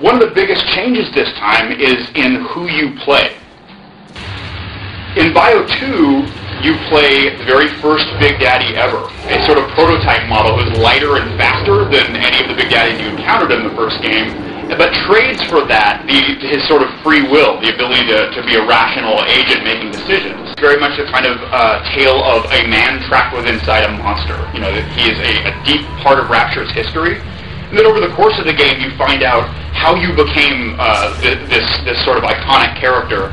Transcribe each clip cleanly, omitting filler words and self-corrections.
One of the biggest changes this time is in who you play. In Bio 2, you play the very first Big Daddy ever, a sort of prototype model who's lighter and faster than any of the Big Daddies you encountered in the first game, but trades for that his sort of free will, the ability to be a rational agent making decisions. Very much a kind of tale of a man trapped within inside a monster. You know, that he is a deep part of Rapture's history. And then over the course of the game, you find out how you became this sort of iconic character.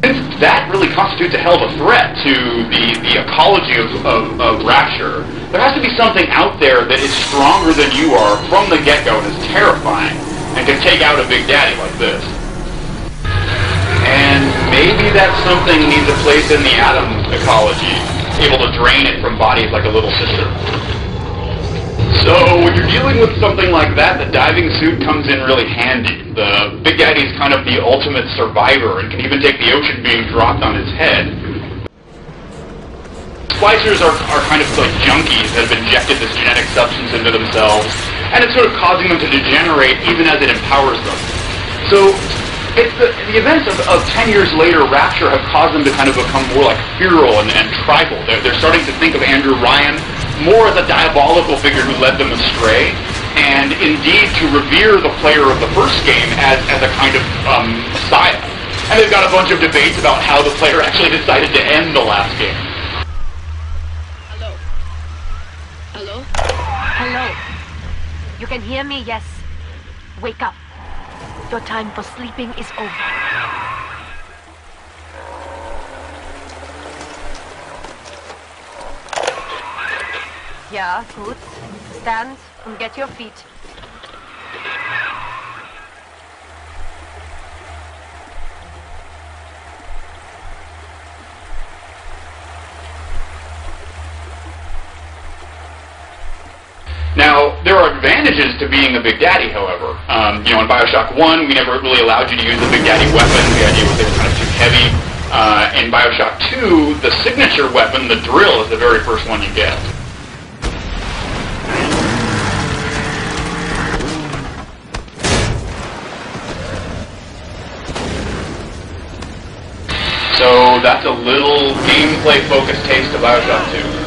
And that really constitutes a hell of a threat to the ecology of Rapture. There has to be something out there that is stronger than you are from the get-go and is terrifying and can take out a Big Daddy like this. And maybe that something needs a place in the atom ecology, able to drain it from bodies like a little sister. So when you're dealing with something like that, the diving suit comes in really handy. The Big Daddy is kind of the ultimate survivor and can even take the ocean being dropped on his head. Splicers are kind of like junkies that have injected this genetic substance into themselves, and it's sort of causing them to degenerate even as it empowers them. So it's the events of 10 years later, Rapture have caused them to kind of become more like feral and tribal. They're starting to think of Andrew Ryan more as a diabolical figure who led them astray, and indeed to revere the player of the first game as a kind of messiah. And they've got a bunch of debates about how the player actually decided to end the last game. Hello? Hello? Hello. You can hear me? Yes. Wake up. Your time for sleeping is over. Yeah, good. Stand and get your feet. Now, there are advantages to being a Big Daddy, however. You know, in BioShock 1, we never really allowed you to use the Big Daddy weapon. The idea was they were kind of too heavy. In BioShock 2, the signature weapon, the drill, is the very first one you get. So that's a little gameplay-focused taste of BioShock 2.